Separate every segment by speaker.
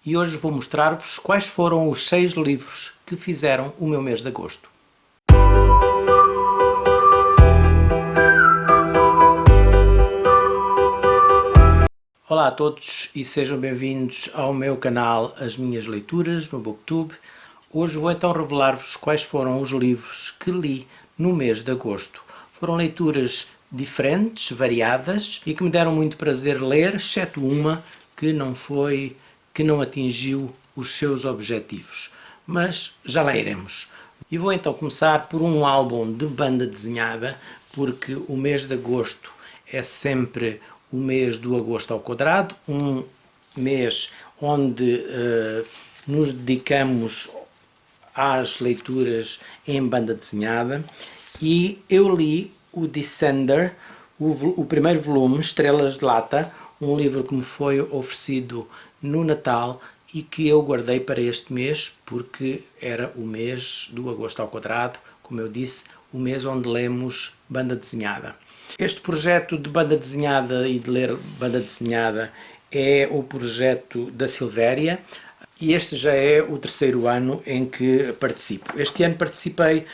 Speaker 1: e hoje vou mostrar-vos quais foram os 6 livros que fizeram o meu mês de agosto. Olá a todos e sejam bem-vindos ao meu canal As Minhas Leituras no Booktube. Hoje vou então revelar-vos quais foram os livros que li no mês de agosto. Foram leituras diferentes, variadas e que me deram muito prazer ler, exceto uma que não atingiu os seus objetivos. Mas já lá iremos. E vou então começar por um álbum de banda desenhada, porque o mês de agosto é sempre o mês do agosto ao quadrado, um mês onde nos dedicamos às leituras em banda desenhada, e eu li o Descender, o primeiro volume, Estrelas de Lata, um livro que me foi oferecido no Natal e que eu guardei para este mês porque era o mês do agosto ao quadrado, como eu disse, o mês onde lemos banda desenhada. Este projeto de banda desenhada e de ler banda desenhada é o projeto da Silvéria e este já é o terceiro ano em que participo. Este ano participei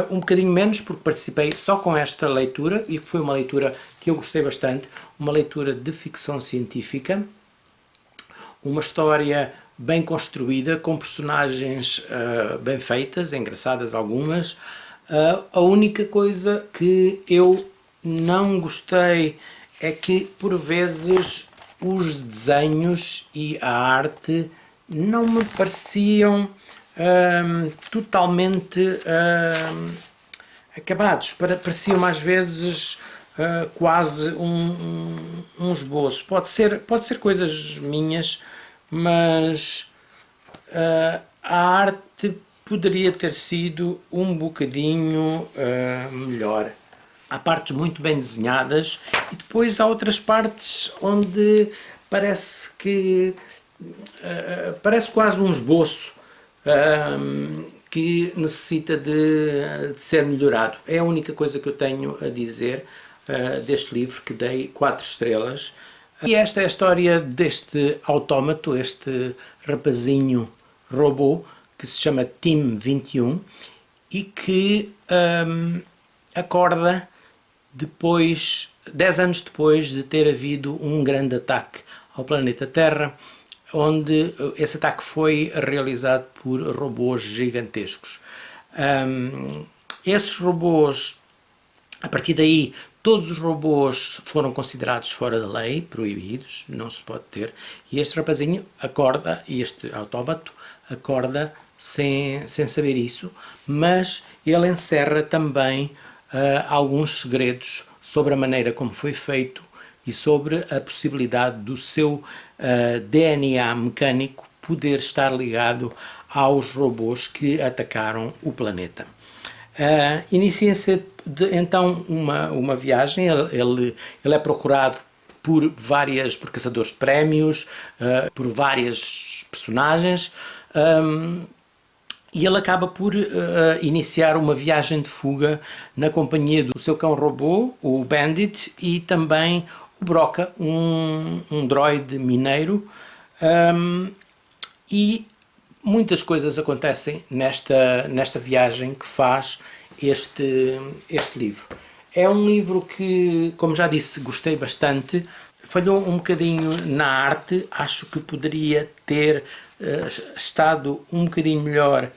Speaker 1: um bocadinho menos, porque participei só com esta leitura e que foi uma leitura que eu gostei bastante, uma leitura de ficção científica, uma história bem construída, com personagens bem feitas, engraçadas algumas. A única coisa que eu não gostei é que, por vezes, os desenhos e a arte não me pareciam totalmente acabados. Pareciam às vezes quase um esboço. Pode ser coisas minhas, mas a arte poderia ter sido um bocadinho melhor. Há partes muito bem desenhadas e depois há outras partes onde parece que parece quase um esboço que necessita de ser melhorado. É a única coisa que eu tenho a dizer deste livro, que dei 4 estrelas. E esta é a história deste autómato, este rapazinho robô, que se chama Tim 21 e que acorda 10 anos depois de ter havido um grande ataque ao planeta Terra, onde esse ataque foi realizado por robôs gigantescos. Esses robôs, a partir daí, todos os robôs foram considerados fora da lei, proibidos, não se pode ter, e este rapazinho acorda, e este autómato acorda sem saber isso, mas ele encerra também alguns segredos sobre a maneira como foi feito e sobre a possibilidade do seu DNA mecânico poder estar ligado aos robôs que atacaram o planeta. Inicia-se então uma viagem. Ele é procurado por caçadores de prémios, por várias personagens, e ele acaba por iniciar uma viagem de fuga na companhia do seu cão robô, o Bandit, e também o Broca, um droide mineiro, e muitas coisas acontecem nesta viagem que faz este livro. É um livro que, como já disse, gostei bastante. Falhou um bocadinho na arte, acho que poderia ter estado um bocadinho melhor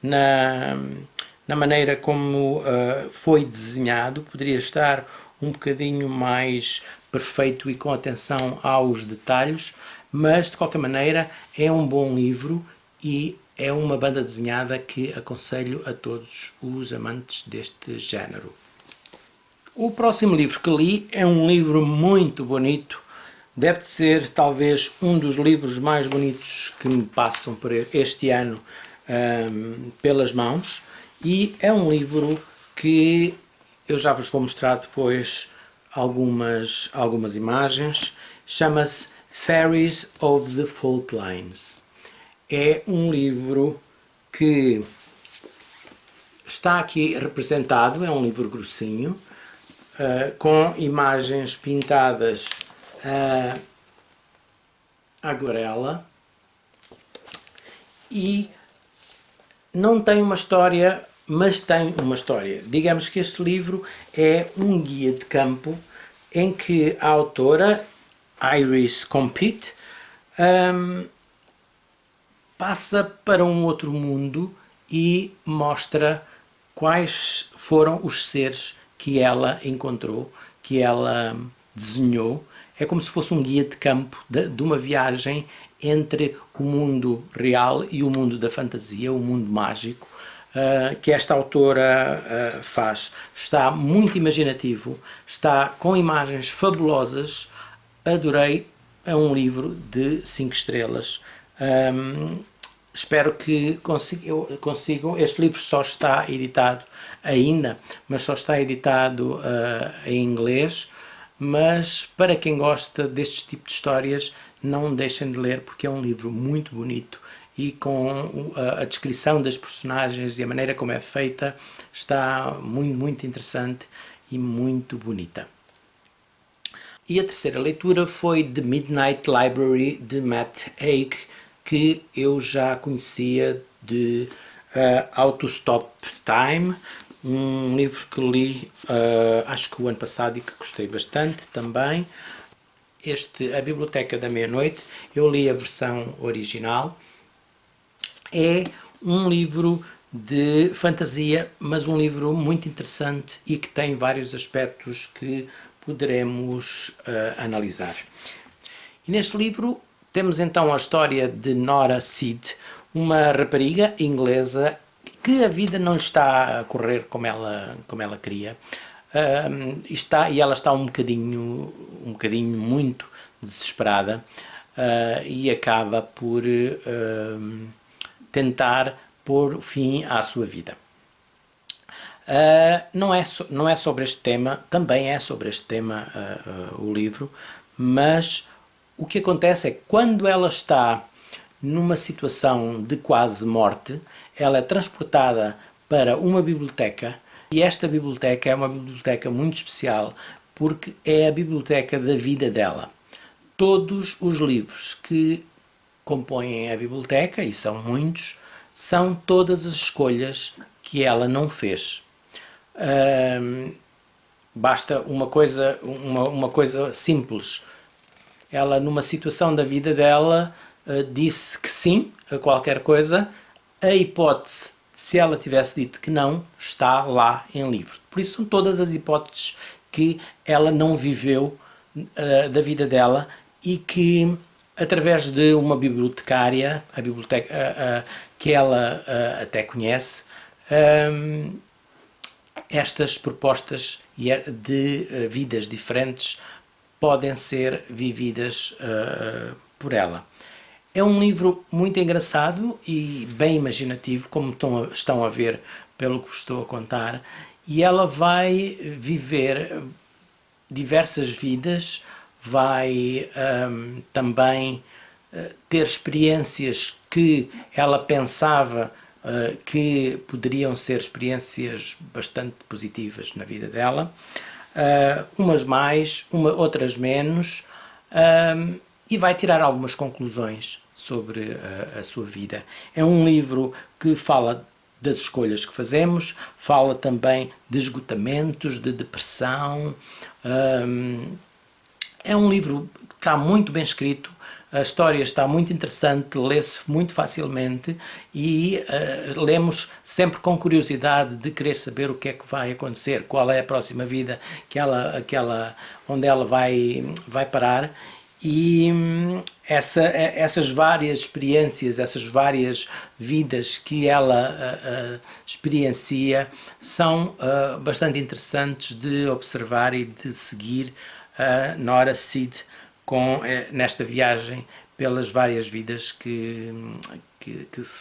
Speaker 1: na maneira como foi desenhado, poderia estar um bocadinho mais perfeito e com atenção aos detalhes, mas de qualquer maneira é um bom livro e é uma banda desenhada que aconselho a todos os amantes deste género. O próximo livro que li é um livro muito bonito, deve ser talvez um dos livros mais bonitos que me passam por este ano pelas mãos, e é um livro que eu já vos vou mostrar depois algumas imagens. Chama-se Fairies of the Fault Lines. É um livro que está aqui representado, é um livro grossinho, com imagens pintadas à aguarela, e não tem uma história, mas tem uma história. Digamos que este livro é um guia de campo em que a autora, Iris Compitt, passa para um outro mundo e mostra quais foram os seres que ela encontrou, que ela desenhou. É como se fosse um guia de campo de uma viagem entre o mundo real e o mundo da fantasia, o mundo mágico, que esta autora faz. Está muito imaginativo, está com imagens fabulosas. Adorei, é um livro de 5 estrelas. Espero que consigam. Este livro só está editado ainda, mas só está editado em inglês. Mas para quem gosta destes tipos de histórias, não deixem de ler, porque é um livro muito bonito e com a descrição das personagens e a maneira como é feita está muito interessante e muito bonita. E a terceira leitura foi The Midnight Library de Matt Haig, que eu já conhecia de Autostop Time, um livro que li acho que o ano passado e que gostei bastante também. A Biblioteca da Meia-Noite, eu li a versão original. É um livro de fantasia, mas um livro muito interessante e que tem vários aspectos que poderemos analisar. E neste livro temos então a história de Nora Seed, uma rapariga inglesa que a vida não lhe está a correr como ela queria. E ela está um bocadinho muito desesperada e acaba por tentar pôr fim à sua vida. Não é sobre este tema, também é sobre este tema o livro, mas o que acontece é que quando ela está numa situação de quase morte, ela é transportada para uma biblioteca, e esta biblioteca é uma biblioteca muito especial porque é a biblioteca da vida dela. Todos os livros que compõem a biblioteca, e são muitos, são todas as escolhas que ela não fez. Basta uma coisa simples. Ela, numa situação da vida dela, disse que sim a qualquer coisa. A hipótese, se ela tivesse dito que não, está lá em livro. Por isso são todas as hipóteses que ela não viveu da vida dela e que, através de uma bibliotecária, a biblioteca que ela até conhece, estas propostas de vidas diferentes podem ser vividas por ela. É um livro muito engraçado e bem imaginativo, como estão a ver pelo que vos estou a contar, e ela vai viver diversas vidas, vai também ter experiências que ela pensava que poderiam ser experiências bastante positivas na vida dela, umas mais, outras menos, e vai tirar algumas conclusões sobre a sua vida. É um livro que fala das escolhas que fazemos, fala também de esgotamentos, de depressão. É um livro que está muito bem escrito, a história está muito interessante, lê-se muito facilmente e lemos sempre com curiosidade de querer saber o que é que vai acontecer, qual é a próxima vida onde ela vai parar. E essas várias experiências, essas várias vidas que ela experiencia são bastante interessantes de observar e de seguir Nora Seed nesta viagem pelas várias vidas que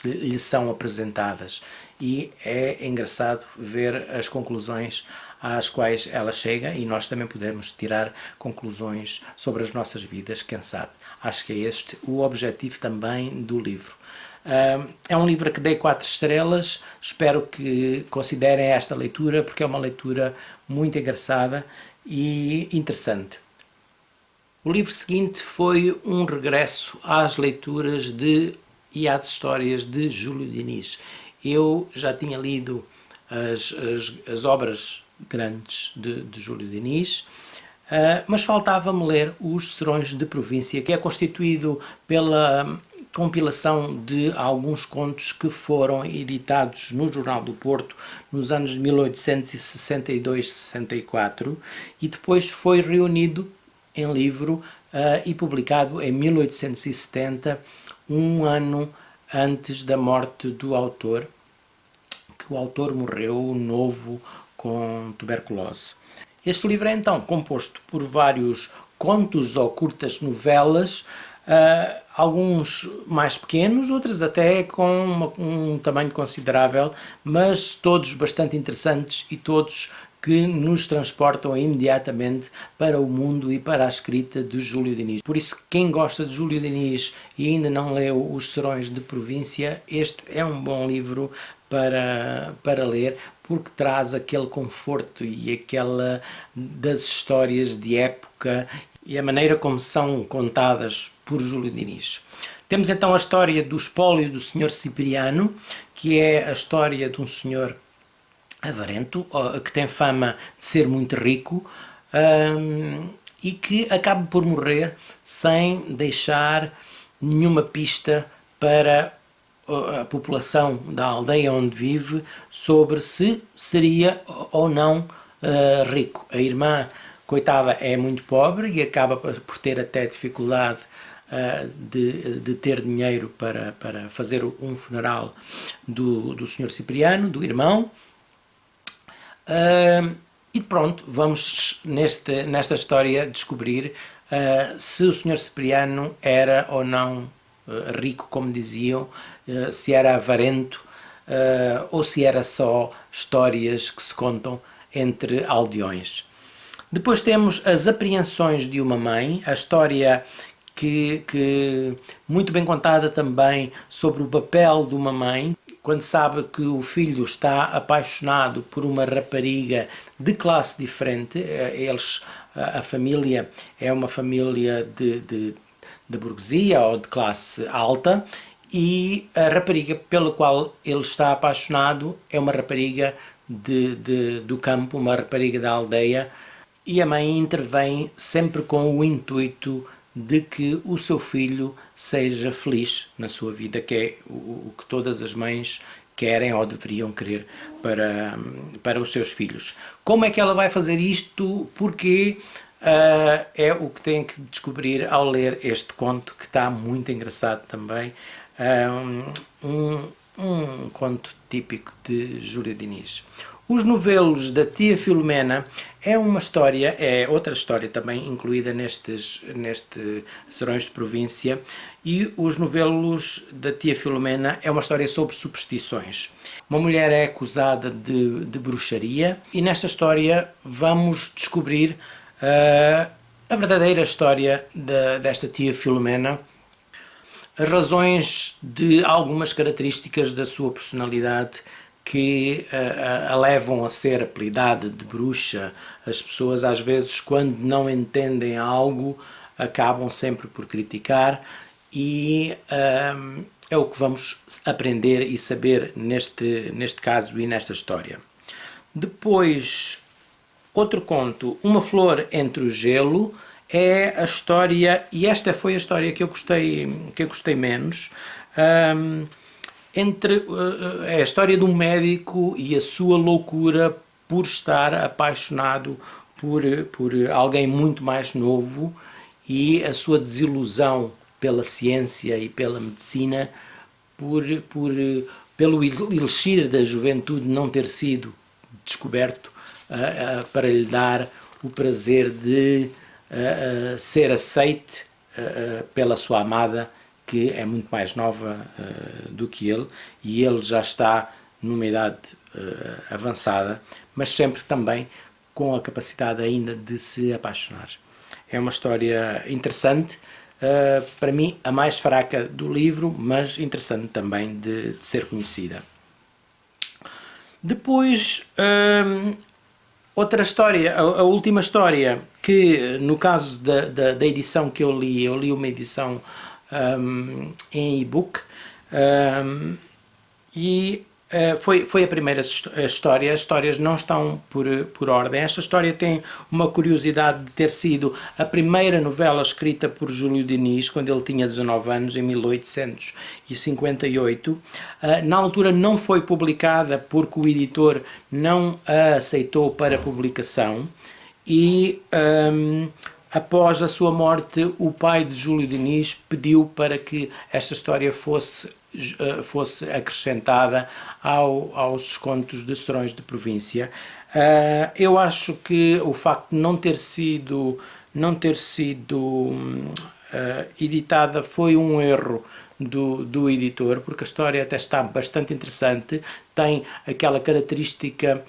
Speaker 1: lhe são apresentadas. E é engraçado ver as conclusões às quais ela chega e nós também podemos tirar conclusões sobre as nossas vidas, quem sabe. Acho que é este o objetivo também do livro. É um livro que dei 4 estrelas, espero que considerem esta leitura porque é uma leitura muito engraçada e interessante. O livro seguinte foi um regresso às leituras de e às histórias de Júlio Diniz. Eu já tinha lido as obras grandes de Júlio Diniz, mas faltava-me ler Os Serões de Província, que é constituído pela compilação de alguns contos que foram editados no Jornal do Porto nos anos de 1862-64 e depois foi reunido em livro e publicado em 1870, um ano antes da morte do autor, que o autor morreu novo com tuberculose. Este livro é então composto por vários contos ou curtas novelas, alguns mais pequenos, outros até com um tamanho considerável, mas todos bastante interessantes e todos que nos transportam imediatamente para o mundo e para a escrita de Júlio Diniz. Por isso, quem gosta de Júlio Diniz e ainda não leu Os Serões de Província, este é um bom livro para ler, porque traz aquele conforto e aquela das histórias de época e a maneira como são contadas por Júlio Diniz. Temos então a história do espólio do Sr. Cipriano, que é a história de um senhor avarento, que tem fama de ser muito rico, e que acaba por morrer sem deixar nenhuma pista para a população da aldeia onde vive sobre se seria ou não rico. A irmã, coitada, é muito pobre e acaba por ter até dificuldade de ter dinheiro para fazer um funeral do Sr. Cipriano, do irmão. E pronto, vamos nesta história descobrir se o Sr. Cipriano era ou não rico, como diziam, se era avarento ou se era só histórias que se contam entre aldeões. Depois temos As Apreensões de uma Mãe, a história que muito bem contada também sobre o papel de uma mãe, quando sabe que o filho está apaixonado por uma rapariga de classe diferente. A família é uma família de burguesia ou de classe alta, e a rapariga pela qual ele está apaixonado é uma rapariga do campo, uma rapariga da aldeia, e a mãe intervém sempre com o intuito de que o seu filho seja feliz na sua vida, que é o que todas as mães querem ou deveriam querer para os seus filhos. Como é que ela vai fazer isto? Porque é o que tem que descobrir ao ler este conto, que está muito engraçado também. Um conto típico de Júlio Diniz. Os Novelos da Tia Filomena é outra história também incluída neste Serões de Província, e Os Novelos da Tia Filomena é uma história sobre superstições. Uma mulher é acusada de bruxaria e nesta história vamos descobrir a verdadeira história desta Tia Filomena, as razões de algumas características da sua personalidade que a levam a ser apelidada de bruxa. As pessoas, às vezes, quando não entendem algo, acabam sempre por criticar, e é o que vamos aprender e saber neste caso e nesta história. Depois, outro conto, Uma Flor entre o Gelo, é a história, e esta foi a história que eu gostei menos, é a história de um médico e a sua loucura por estar apaixonado por alguém muito mais novo, e a sua desilusão pela ciência e pela medicina pelo elixir da juventude não ter sido descoberto para lhe dar o prazer de ser aceite pela sua amada, que é muito mais nova do que ele, e ele já está numa idade avançada, mas sempre também com a capacidade ainda de se apaixonar. É uma história interessante, para mim a mais fraca do livro, mas interessante também de ser conhecida. Depois, outra história, a última história, que no caso da edição que eu li uma edição em e-book, Foi a primeira história. As histórias não estão por ordem. Esta história tem uma curiosidade de ter sido a primeira novela escrita por Júlio Diniz, quando ele tinha 19 anos, em 1858. Na altura não foi publicada porque o editor não a aceitou para publicação e após a sua morte o pai de Júlio Diniz pediu para que esta história fosse acrescentada aos contos de Serões de Província. Eu acho que o facto de não ter sido editada foi um erro do editor, porque a história até está bastante interessante, tem aquela característica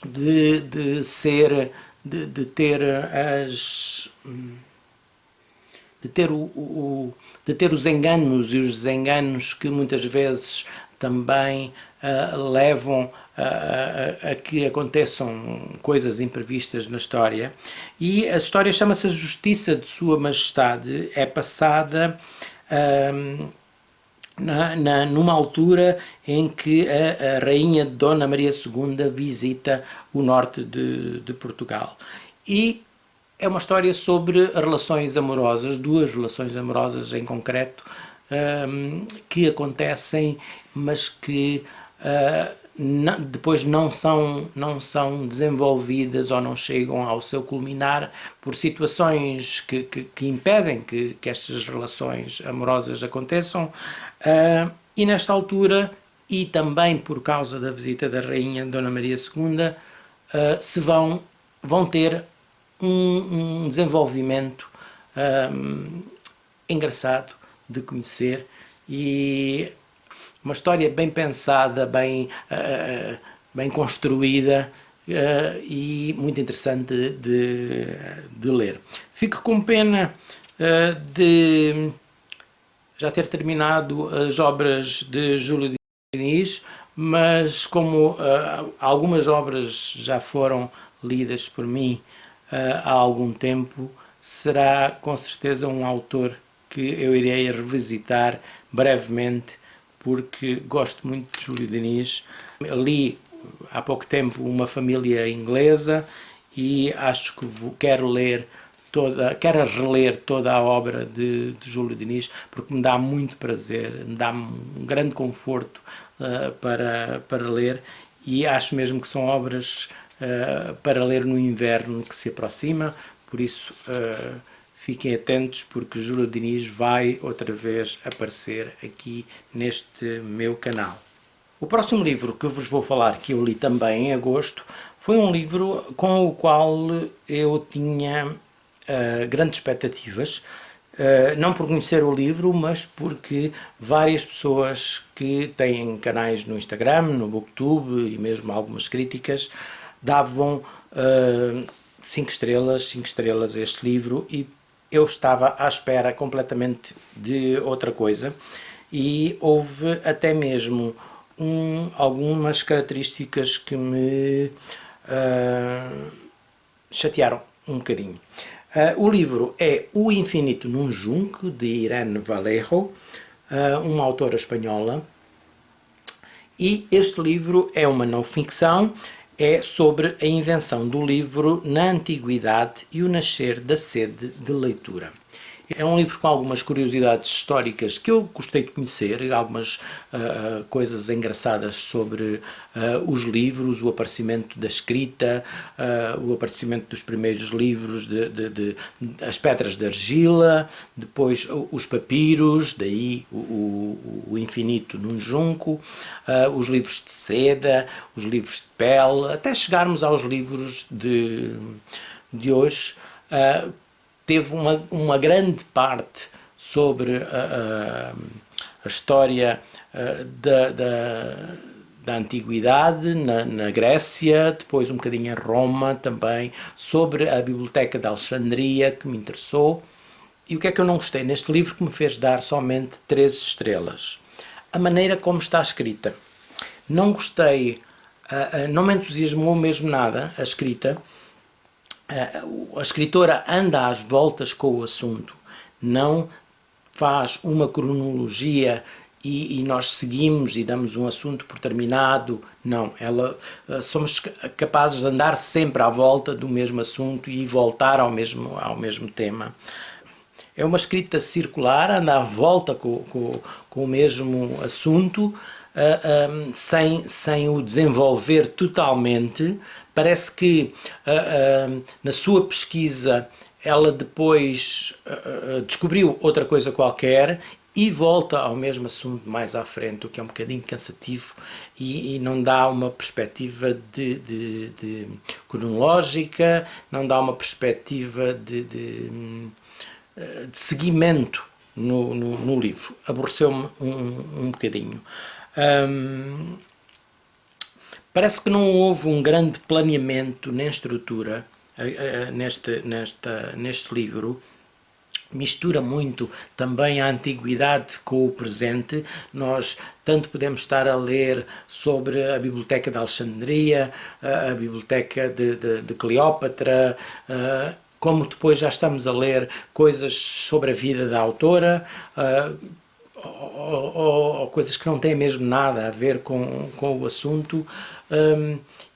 Speaker 1: de ser, de ter as... de ter os enganos e os desenganos que muitas vezes também levam a que aconteçam coisas imprevistas na história. E a história chama-se A Justiça de Sua Majestade, é passada numa altura em que a rainha Dona Maria II visita o norte de Portugal. E é uma história sobre relações amorosas, duas relações amorosas em concreto, que acontecem, mas que depois não são desenvolvidas ou não chegam ao seu culminar por situações que impedem que estas relações amorosas aconteçam. E nesta altura, e também por causa da visita da rainha Dona Maria II, vão ter um desenvolvimento engraçado de conhecer e uma história bem pensada, bem construída e muito interessante de ler. Fico com pena de já ter terminado as obras de Júlio Diniz, mas como algumas obras já foram lidas por mim há algum tempo, será com certeza um autor que eu irei revisitar brevemente, porque gosto muito de Júlio Diniz. Li há pouco tempo Uma Família Inglesa e acho que quero reler toda a obra de Júlio Diniz, porque me dá muito prazer, me dá um grande conforto para ler, e acho mesmo que são obras para ler no inverno que se aproxima. Por isso fiquem atentos, porque Júlio Diniz vai outra vez aparecer aqui neste meu canal. O próximo livro que vos vou falar, que eu li também em agosto, foi um livro com o qual eu tinha grandes expectativas, não por conhecer o livro, mas porque várias pessoas que têm canais no Instagram, no Booktube e mesmo algumas críticas davam 5 estrelas a este livro, e eu estava à espera completamente de outra coisa, e houve até mesmo algumas características que me chatearam um bocadinho. O livro é O Infinito num Junco, de Irene Vallejo, uma autora espanhola, e este livro é uma não ficção, é sobre a invenção do livro na Antiguidade e o nascer da sede de leitura. É um livro com algumas curiosidades históricas que eu gostei de conhecer, algumas coisas engraçadas sobre os livros, o aparecimento da escrita, o aparecimento dos primeiros livros, as pedras de argila, depois os papiros, daí o infinito num junco, os livros de seda, os livros de pele, até chegarmos aos livros de hoje. Teve uma grande parte sobre a história da Antiguidade, na Grécia, depois um bocadinho em Roma também, sobre a Biblioteca de Alexandria, que me interessou. E o que é que eu não gostei neste livro, que me fez dar somente 13 estrelas? A maneira como está escrita. Não gostei, não me entusiasmou mesmo nada a escrita. A escritora anda às voltas com o assunto, não faz uma cronologia e nós seguimos e damos um assunto por terminado. Não, somos capazes de andar sempre à volta do mesmo assunto e voltar ao mesmo tema. É uma escrita circular, anda à volta com o mesmo assunto, sem o desenvolver totalmente. Parece que na sua pesquisa ela depois descobriu outra coisa qualquer e volta ao mesmo assunto mais à frente, o que é um bocadinho cansativo e não dá uma perspectiva de cronológica, não dá uma perspectiva de seguimento no livro. Aborreceu-me um bocadinho. Parece que não houve um grande planeamento nem estrutura neste livro. Mistura muito também a antiguidade com o presente. Nós tanto podemos estar a ler sobre a Biblioteca de Alexandria, a Biblioteca de Cleópatra, como depois já estamos a ler coisas sobre a vida da autora, ou coisas que não têm mesmo nada a ver com o assunto.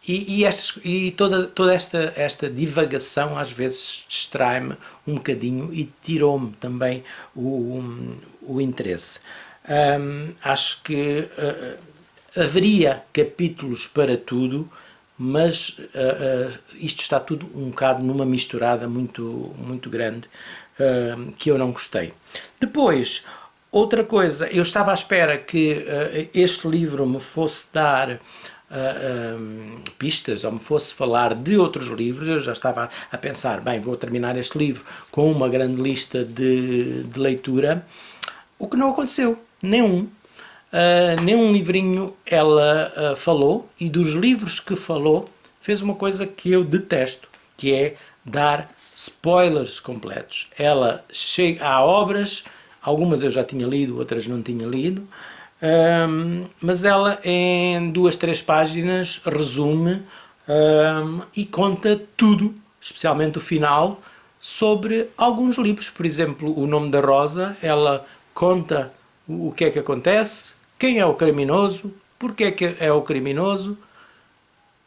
Speaker 1: E toda esta divagação às vezes distrai-me um bocadinho e tirou-me também o interesse. Acho que haveria capítulos para tudo, mas isto está tudo um bocado numa misturada muito grande, que eu não gostei. Depois, outra coisa, eu estava à espera que este livro me fosse dar pistas ou me fosse falar de outros livros. Eu já estava a pensar, bem, vou terminar este livro com uma grande lista de leitura, o que não aconteceu, nenhum livrinho ela falou, e dos livros que falou fez uma coisa que eu detesto, que é dar spoilers completos. Ela chega a obras, algumas eu já tinha lido, outras não tinha lido, mas ela em 2-3 páginas resume e conta tudo, especialmente o final, sobre alguns livros. Por exemplo, O Nome da Rosa, ela conta o que é que acontece, quem é o criminoso, porque é que é o criminoso,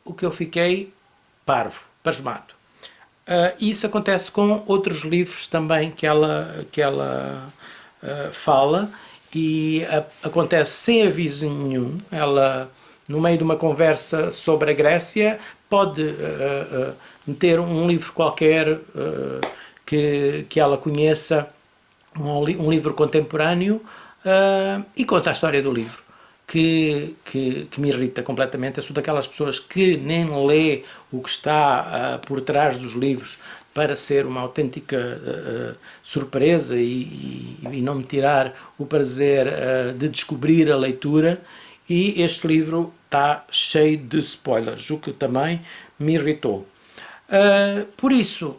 Speaker 1: o que eu fiquei parvo, pasmado. Isso acontece com outros livros também que ela fala, e acontece sem aviso nenhum. Ela, no meio de uma conversa sobre a Grécia, pode meter um livro qualquer que ela conheça, um livro contemporâneo, e conta a história do livro, que me irrita completamente. Eu sou daquelas pessoas que nem lê o que está por trás dos livros para ser uma autêntica surpresa e não me tirar o prazer de descobrir a leitura. E este livro está cheio de spoilers, o que também me irritou. Por isso,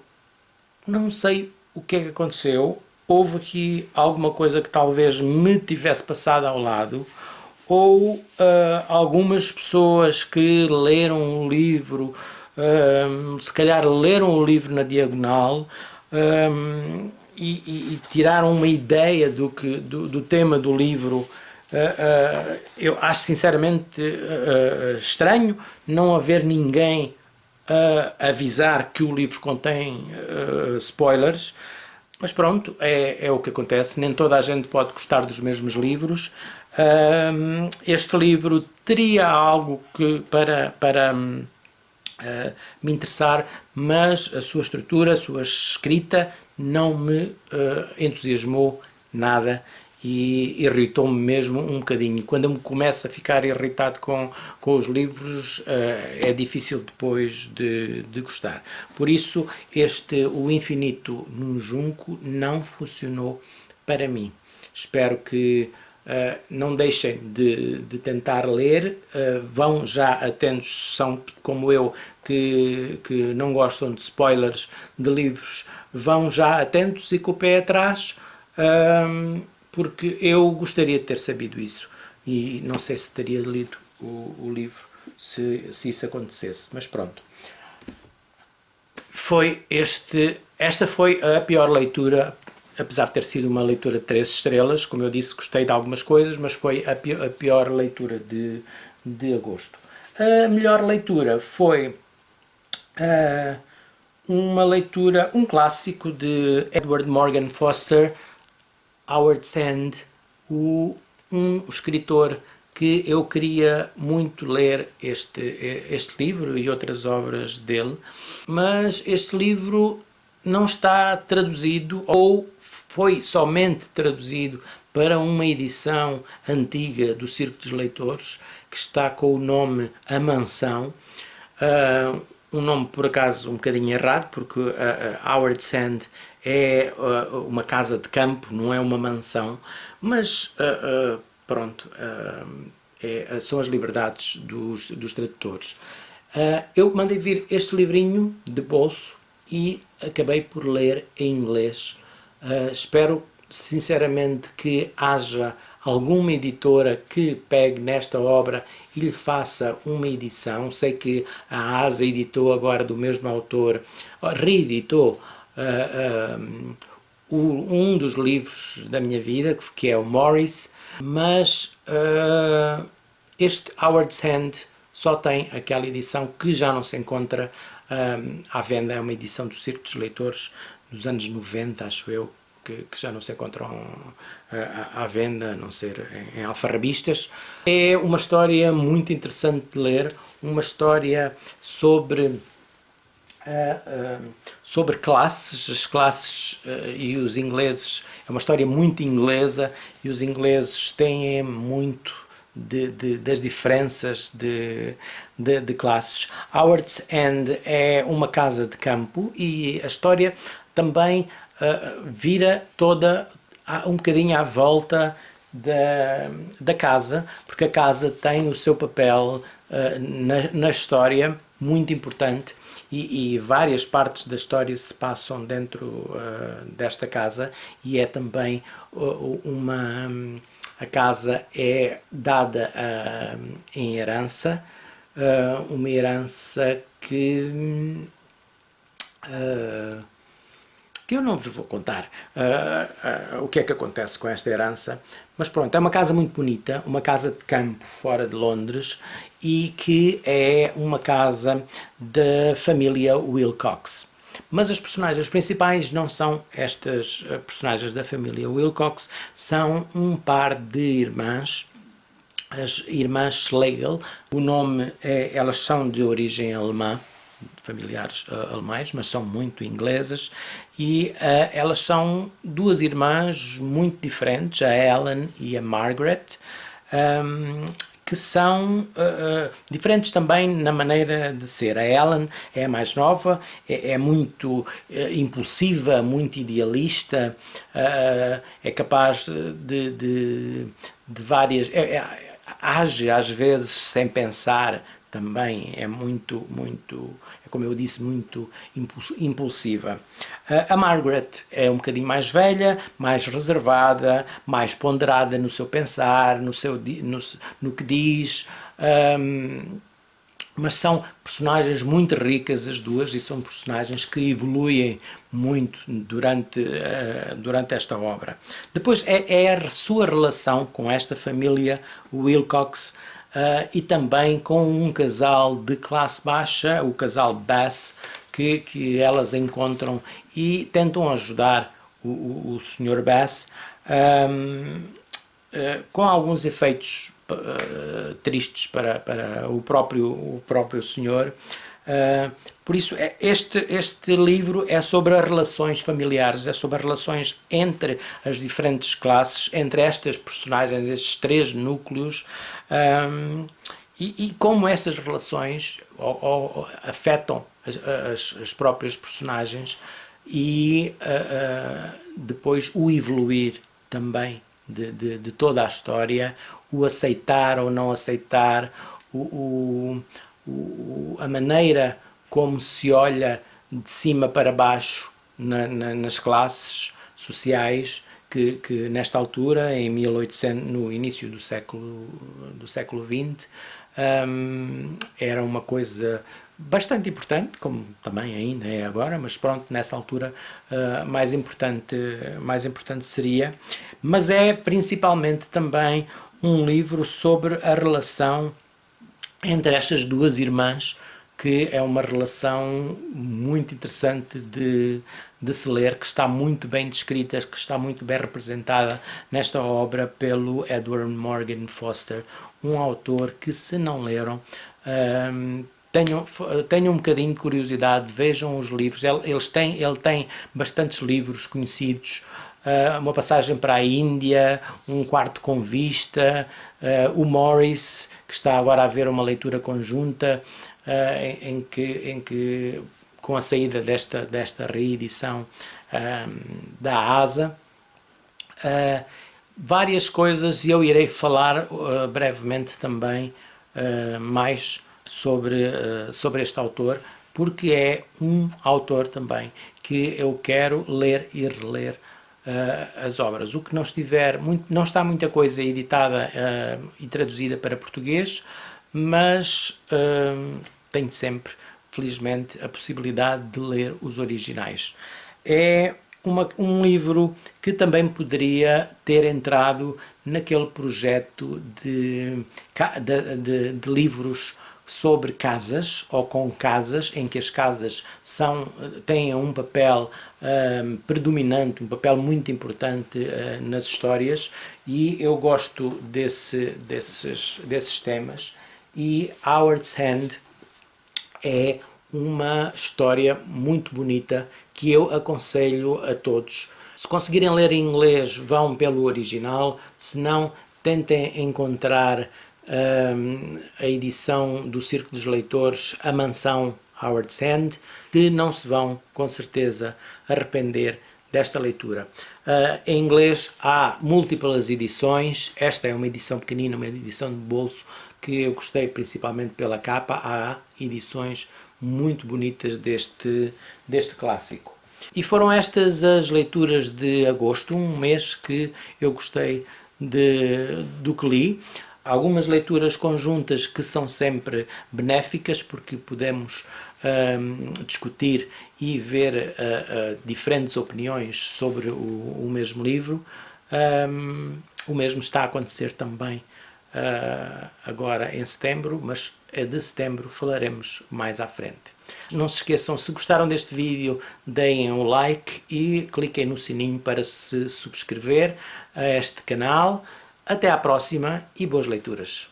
Speaker 1: não sei o que é que aconteceu. Houve aqui alguma coisa que talvez me tivesse passado ao lado, ou algumas pessoas que leram o livro, se calhar leram o livro na diagonal, e tiraram uma ideia do tema do livro. Eu acho sinceramente estranho não haver ninguém a avisar que o livro contém spoilers. Mas pronto, é o que acontece. Nem toda a gente pode gostar dos mesmos livros. Este livro teria algo para me interessar, mas a sua estrutura, a sua escrita não me entusiasmou nada e irritou-me mesmo um bocadinho. Quando eu me começo a ficar irritado com os livros, é difícil depois de gostar. Por isso, O Infinito num Junco não funcionou para mim. Espero que não deixem de tentar ler, vão já atentos, são como eu, que não gostam de spoilers de livros, vão já atentos e com o pé atrás, porque eu gostaria de ter sabido isso e não sei se teria lido o livro se isso acontecesse, mas pronto. Esta foi a pior leitura apesar de ter sido uma leitura de 3 estrelas, como eu disse, gostei de algumas coisas, mas foi a pior leitura de agosto. A melhor leitura foi uma leitura, um clássico de Edward Morgan Foster, Howard's End, um escritor que eu queria muito ler este livro e outras obras dele, mas este livro não está traduzido ou foi somente traduzido para uma edição antiga do Circo dos Leitores, que está com o nome A Mansão, um nome por acaso um bocadinho errado, porque Howard's End é uma casa de campo, não é uma mansão, mas pronto, são as liberdades dos tradutores. Eu mandei vir este livrinho de bolso e acabei por ler em inglês. Espero sinceramente que haja alguma editora que pegue nesta obra e lhe faça uma edição. Sei que a ASA editou agora do mesmo autor, reeditou um dos livros da minha vida, que é o Morris, mas este Howard's End só tem aquela edição que já não se encontra à venda. É uma edição do Circo dos Leitores dos anos 90, acho eu, que já não se encontram à venda, a não ser em alfarrabistas. É uma história muito interessante de ler, uma história sobre classes, as classes e os ingleses. É uma história muito inglesa e os ingleses têm muito das diferenças de classes. Howard's End é uma casa de campo e a história também vira toda um bocadinho à volta da casa, porque a casa tem o seu papel na história muito importante e várias partes da história se passam dentro desta casa e é também a casa é dada em herança, uma herança que eu não vos vou contar o que é que acontece com esta herança, mas pronto, é uma casa muito bonita, uma casa de campo fora de Londres e que é uma casa da família Wilcox. Mas as personagens principais não são estas personagens da família Wilcox, são um par de irmãs, as irmãs Schlegel. O nome elas são de origem alemã, familiares alemães, mas são muito inglesas, e elas são duas irmãs muito diferentes, a Ellen e a Margaret, que são diferentes também na maneira de ser. A Ellen é a mais nova, é muito impulsiva, muito idealista, é capaz de várias... age às vezes sem pensar também, é muito, como eu disse, muito impulsiva. A Margaret é um bocadinho mais velha, mais reservada, mais ponderada no seu pensar, no que diz, mas são personagens muito ricas as duas e são personagens que evoluem muito durante esta obra. Depois é a sua relação com esta família Wilcox, e também com um casal de classe baixa, o casal Bass, que elas encontram e tentam ajudar o Sr. Bass, com alguns efeitos tristes para o próprio senhor. Por isso, este livro é sobre as relações familiares, é sobre as relações entre as diferentes classes, entre estas personagens, estes três núcleos, e como essas relações afetam as próprias personagens e depois o evoluir também de toda a história, o aceitar ou não aceitar, a maneira como se olha de cima para baixo nas classes sociais, que nesta altura, em 1800, no início do século XX, era uma coisa bastante importante, como também ainda é agora, mas pronto, nessa altura mais importante seria. Mas é principalmente também um livro sobre a relação entre estas duas irmãs, que é uma relação muito interessante de se ler, que está muito bem descrita, que está muito bem representada nesta obra pelo Edward Morgan Foster, um autor que, se não leram, tenham um bocadinho de curiosidade, vejam os livros. Ele tem bastantes livros conhecidos, uma passagem para a Índia, um quarto com vista, o Morris, que está agora a haver uma leitura conjunta, em que com a saída desta reedição da ASA, várias coisas, e eu irei falar brevemente também mais sobre este autor, porque é um autor também que eu quero ler e reler as obras. O que não está muita coisa editada e traduzida para português, mas tenho sempre, felizmente, a possibilidade de ler os originais. É um livro que também poderia ter entrado naquele projeto de livros sobre casas ou com casas, em que as casas têm um papel predominante, um papel muito importante nas histórias, e eu gosto desses temas, e Howard's Hand é uma história muito bonita que eu aconselho a todos. Se conseguirem ler em inglês, vão pelo original, se não, tentem encontrar a edição do Círculo dos Leitores, A Mansão Howard's Hand, que não se vão, com certeza, arrepender desta leitura. Em inglês há múltiplas edições, esta é uma edição pequenina, uma edição de bolso, que eu gostei principalmente pela capa. Há edições muito bonitas deste clássico. E foram estas as leituras de agosto, um mês que eu gostei do que li. Algumas leituras conjuntas que são sempre benéficas, porque podemos discutir e ver diferentes opiniões sobre o mesmo livro. O mesmo está a acontecer também agora em setembro, mas de setembro falaremos mais à frente. Não se esqueçam, se gostaram deste vídeo, deem um like e cliquem no sininho para se subscrever a este canal. Até à próxima e boas leituras!